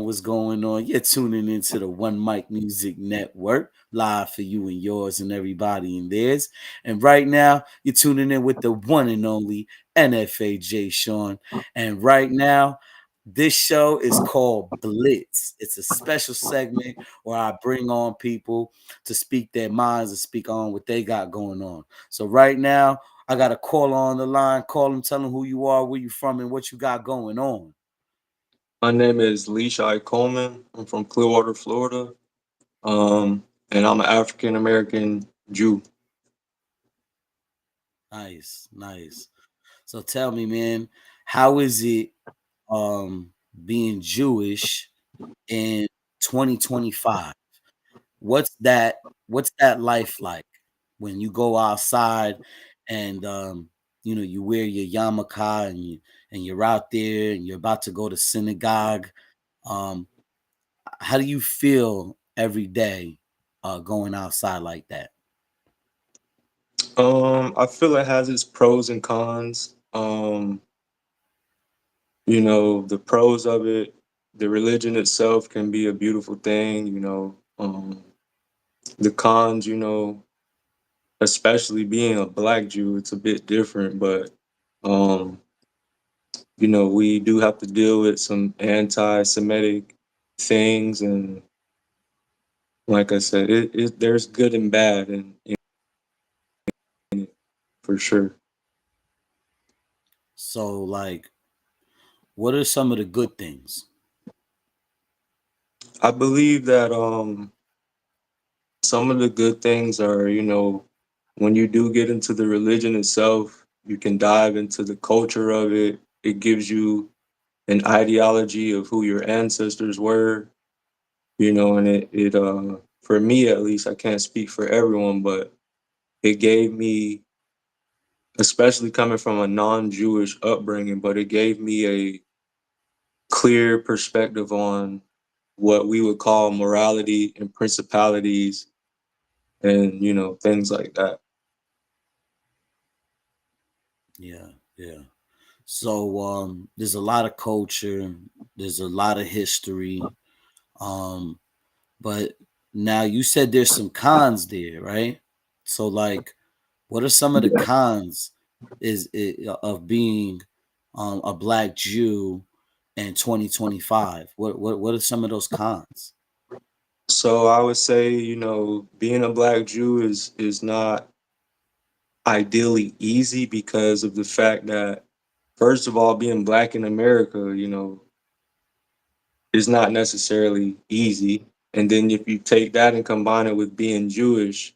what's going on? You're tuning into the One Mic Music Network, live for you and yours and everybody in theirs. And right now, you're tuning in with the one and only NFA JayShawn. And right now, this show is called Blitz. It's a special segment where I bring on people to speak their minds and speak on what they got going on. So right now, I got a caller on the line. Call them, tell them who you are, where you from, and what you got going on. My name is Leashai Coleman. I'm from Clearwater, Florida. And I'm an African American Jew. Nice, nice. So tell me, man, how is it being Jewish in 2025? What's that life like when you go outside and you wear your yarmulke and you're out there and you're about to go to synagogue? Um, how do you feel every day going outside like that? I feel it has its pros and cons. The pros of it, the religion itself can be a beautiful thing. The cons, especially being a black Jew, it's a bit different, but um, we do have to deal with some anti-Semitic things, and like I said, there's good and bad in it for sure. So, like, what are some of the good things? I believe that some of the good things are, when you do get into the religion itself, you can dive into the culture of it. It gives you an ideology of who your ancestors were, and it for me at least, I can't speak for everyone, but it gave me, especially coming from a non-Jewish upbringing, but it gave me a clear perspective on what we would call morality and principalities and things like that. Yeah, yeah. So, there's a lot of culture, there's a lot of history, um, but now you said there's some cons there, right? So, like, what are some of the cons of being a black Jew in 2025? What are some of those cons? So I would say, being a black Jew is not ideally easy because of the fact that, first of all, being black in America, is not necessarily easy. And then if you take that and combine it with being Jewish,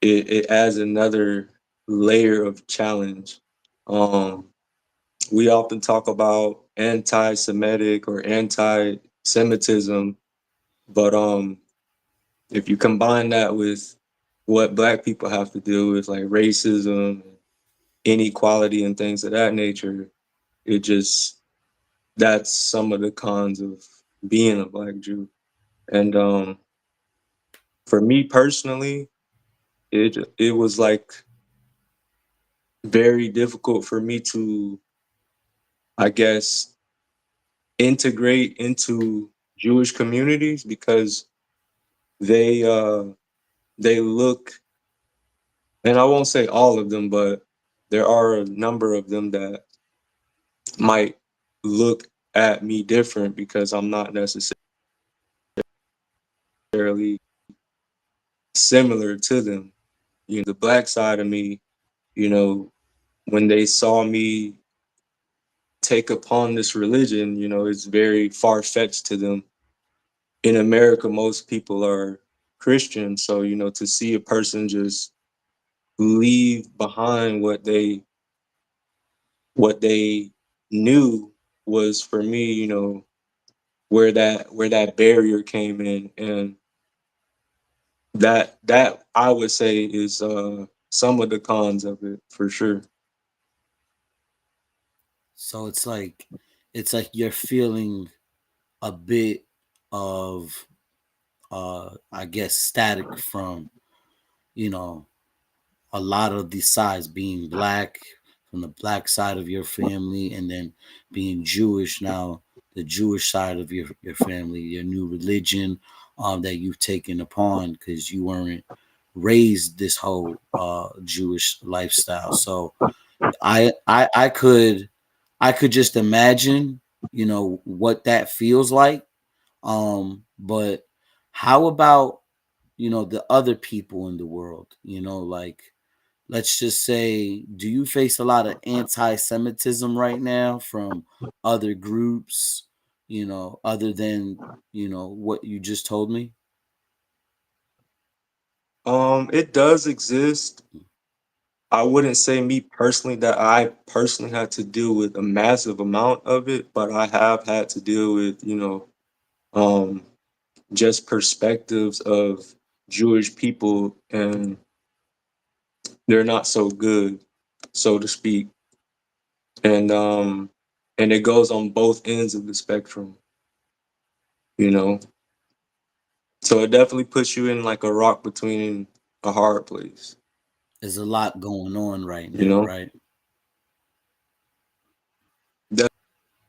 it adds another layer of challenge. Um, we often talk about anti-Semitic or anti-Semitism, but if you combine that with what black people have to deal with, like racism, inequality, and things of that nature, it just that's some of the cons of being a black Jew. And for me personally, it was like very difficult for me to, I guess, integrate into Jewish communities because they uh they look, and I won't say all of them, but there are a number of them that might look at me different because I'm not necessarily similar to them. The black side of me, you know, when they saw me take upon this religion, it's very far fetched to them. In America, most people are Christian. So, to see a person just leave behind what they knew was for me, where that barrier came in. And that I would say is some of the cons of it for sure. So it's like you're feeling a bit of I guess static from you know a lot of these sides being black from the black side of your family and then being Jewish now the Jewish side of your family, your new religion that you've taken upon because you weren't raised this whole Jewish lifestyle. So I could just imagine, what that feels like. But how about, the other people in the world? Like, let's just say, do you face a lot of anti-Semitism right now from other groups, other than, what you just told me? It does exist. I wouldn't say me personally that I personally had to deal with a massive amount of it, but I have had to deal with, um, just perspectives of Jewish people, and they're not so good, so to speak. And and it goes on both ends of the spectrum, you know. So it definitely puts you in like a rock between a hard place, There's a lot going on right you now, know. right? That,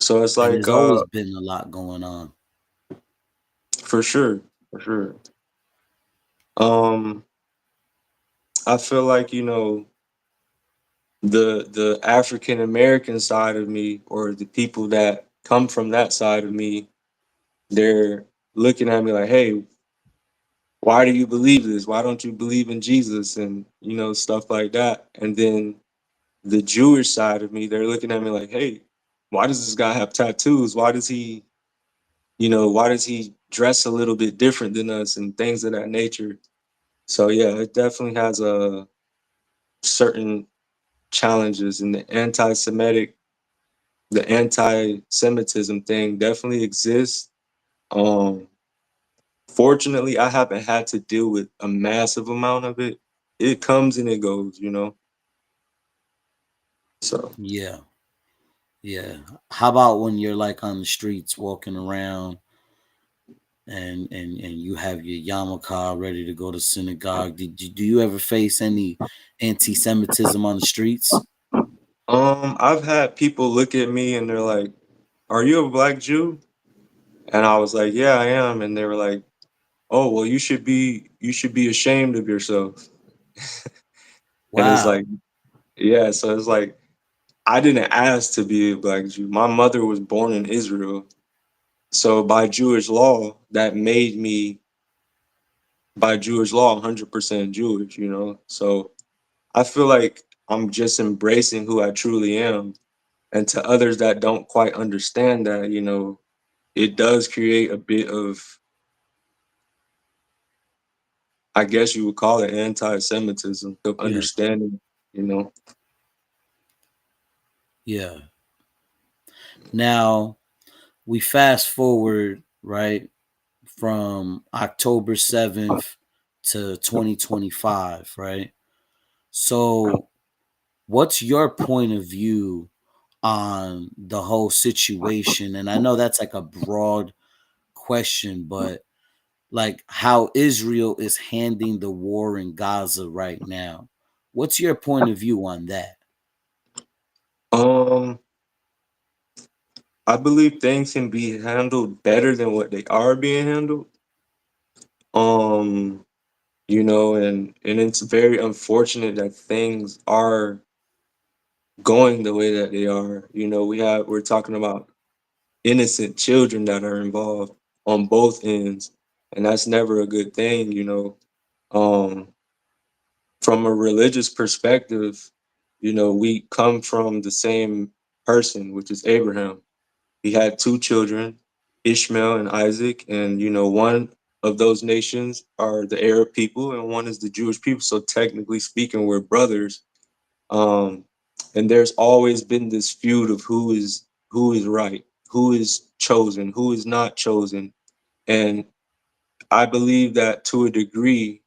so it's And like there's always been a lot going on. for sure, for sure. Um I feel like, the African American side of me, or the people that come from that side of me, they're looking at me like, "Hey, why do you believe this? Why don't you believe in Jesus?" And stuff like that. And then the Jewish side of me, they're looking at me like, "Hey, why does this guy have tattoos? Why does he dress a little bit different than us?" And things of that nature. So yeah, it definitely has a certain challenges, and the anti-Semitism thing definitely exists. Um, Fortunately, I haven't had to deal with a massive amount of it. It comes and it goes. So, Yeah. Yeah. How about when you're like on the streets walking around and you have your yarmulke ready to go to synagogue? Do you ever face any anti-Semitism on the streets? I've had people look at me and they're like, "Are you a black Jew?" And I was like, "Yeah, I am." And they were like, "Oh, well, you should be ashamed of yourself." And it's Wow. like, yeah, so it's like I didn't ask to be a black Jew. My mother was born in Israel. So that made me, by Jewish law, 100% Jewish. So I feel like I'm just embracing who I truly am. And to others that don't quite understand that, it does create a bit of, I guess you would call it, anti-Semitism of Yeah. understanding, you know. Yeah. Now we fast forward, right, from October 7th to 2025, right? So what's your point of view on the whole situation? And I know that's like a broad question, but like how Israel is handling the war in Gaza right now. What's your point of view on that? Um, I believe things can be handled better than what they are being handled. Um, and it's very unfortunate that things are going the way that they are. We're talking about innocent children that are involved on both ends, and that's never a good thing. Um, from a religious perspective, we come from the same person, which is Abraham. He had two children, Ishmael and Isaac, and one of those nations are the Arab people, and one is the Jewish people. So technically speaking, we're brothers. Um, and there's always been this feud of who is right, who is chosen, who is not chosen. And I believe that to a degree,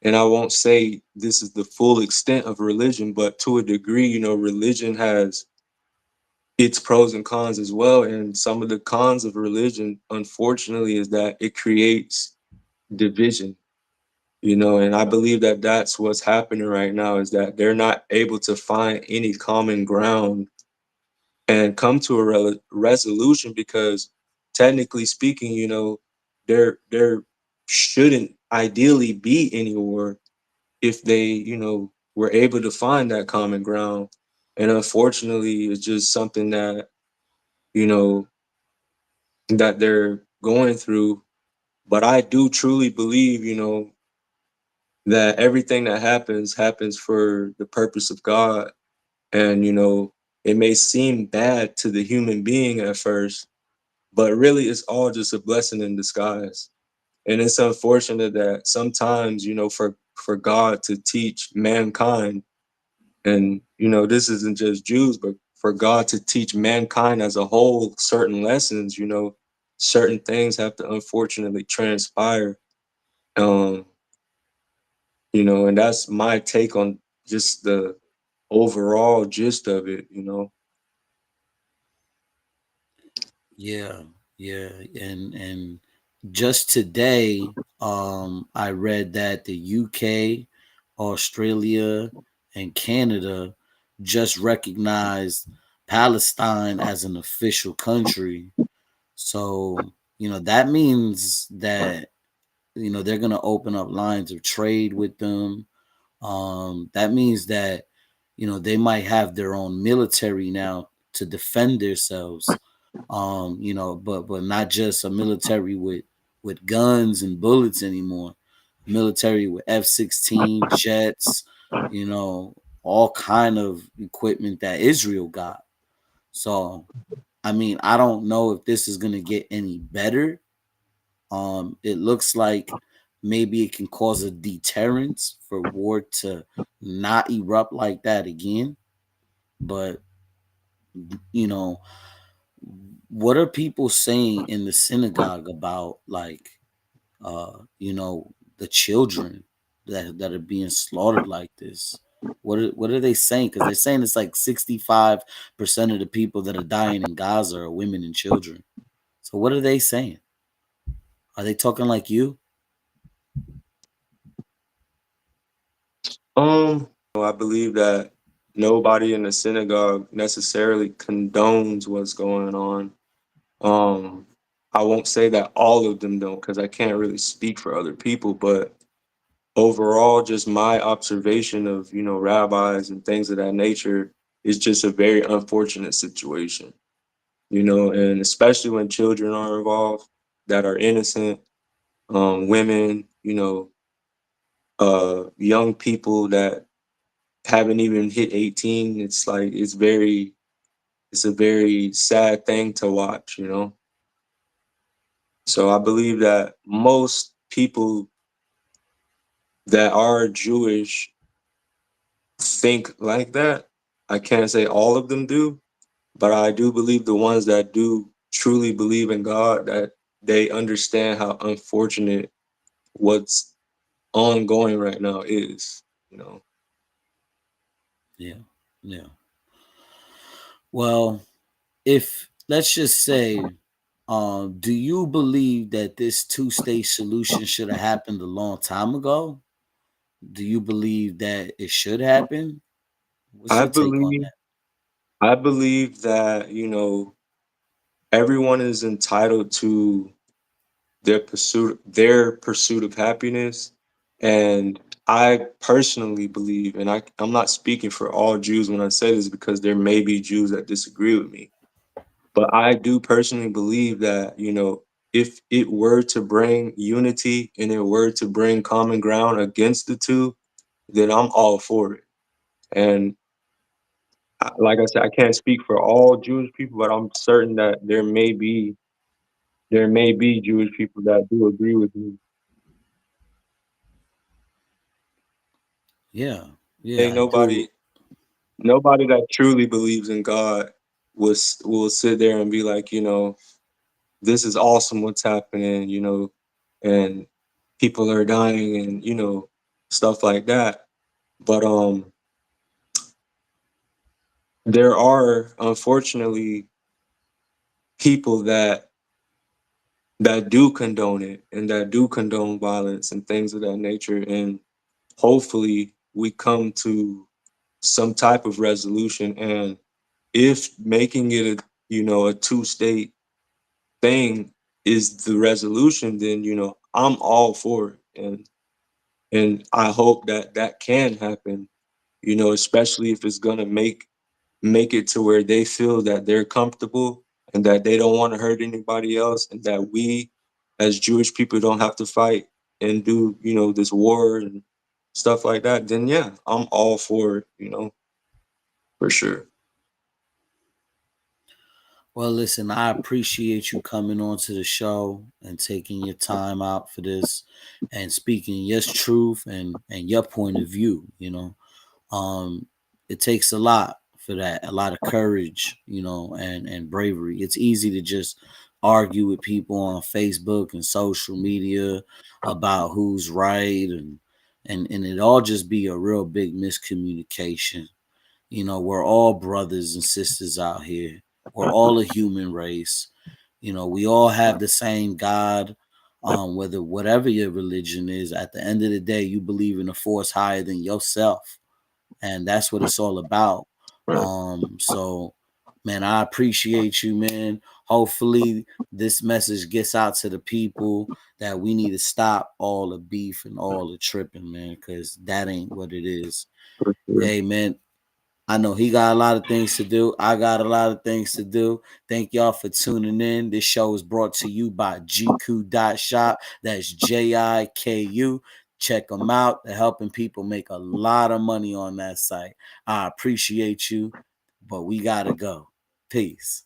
and I won't say this is the full extent of religion, but to a degree, religion has its pros and cons as well. And some of the cons of religion, unfortunately, is that it creates division. And I believe that that's what's happening right now, is that they're not able to find any common ground. and come to a resolution, because technically speaking, there shouldn't ideally be any war if they, were able to find that common ground. And unfortunately, it's just something that, you know, that they're going through. But I do truly believe, that everything that happens for the purpose of God. And, it may seem bad to the human being at first, but really it's all just a blessing in disguise. And it's unfortunate that sometimes, for God to teach mankind, and, this isn't just Jews, but for God to teach mankind as a whole certain lessons, certain things have to unfortunately transpire. Um, and that's my take on just the overall gist of it. Yeah, yeah, and just today, I read that the UK, Australia, and Canada just recognized Palestine as an official country. So, that means that, they're going to open up lines of trade with them. That means that, they might have their own military now to defend themselves. But not just a military with guns and bullets anymore. Military with F-16 jets, you know, all kind of equipment that Israel got. So, I mean, I don't know if this is gonna get any better. It looks like maybe it can cause a deterrence for war to not erupt like that again. But you know, what are people saying in the synagogue about, like, the children that are being slaughtered like this? What are they saying? Because they're saying it's like 65% of the people that are dying in Gaza are women and children. So what are they saying? Are they talking like you? I believe that nobody in the synagogue necessarily condones what's going on. Um, I won't say that all of them don't, because I can't really speak for other people, but overall, just my observation of, rabbis and things of that nature is just a very unfortunate situation, and especially when children are involved that are innocent, women, young people that haven't even hit 18. It's like it's a very sad thing to watch. So I believe that most people that are Jewish think like that. I can't say all of them do, but I do believe the ones that do truly believe in God, that they understand how unfortunate what's ongoing right now is. Yeah, yeah. Well, if let's just say, do you believe that this two-state solution should have happened a long time ago? Do you believe that it should happen? What's I your take on believe that? I believe that, everyone is entitled to their pursuit of happiness. And I personally believe, and I'm not speaking for all Jews when I say this, because there may be Jews that disagree with me, but I do personally believe that, if it were to bring unity and it were to bring common ground against the two, then I'm all for it. And like I said, I can't speak for all Jewish people, but I'm certain that there may be Jewish people that do agree with me. Yeah, yeah, Ain't I do. nobody that truly believes in God will sit there and be like, this is awesome what's happening, and people are dying, and stuff like that. But there are unfortunately people that do condone it, and that do condone violence and things of that nature. And hopefully we come to some type of resolution. And if making it a, a two-state thing is the resolution, then I'm all for it, and I hope that that can happen. Especially if it's gonna make it to where they feel that they're comfortable and that they don't want to hurt anybody else, and that we as Jewish people don't have to fight and do this war and stuff like that. Then yeah, I'm all for it. For sure. Well, listen, I appreciate you coming on to the show and taking your time out for this and speaking your truth and your point of view, Um it takes a lot for that, a lot of courage, and bravery. It's easy to just argue with people on Facebook and social media about who's right and it all just be a real big miscommunication. We're all brothers and sisters out here. We're all a human race. We all have the same God. Whether whatever your religion is, at the end of the day, you believe in a force higher than yourself, and that's what it's all about. Right. So man, I appreciate you, man. Hopefully this message gets out to the people that we need to stop all the beef and all the tripping, man, because that ain't what it is. For sure. Hey man, I know he got a lot of things to do. I got a lot of things to do. Thank y'all for tuning in. This show is brought to you by GQ.shop. That's JIKU. Check them out. They're helping people make a lot of money on that site. I appreciate you, but we got to go. Peace.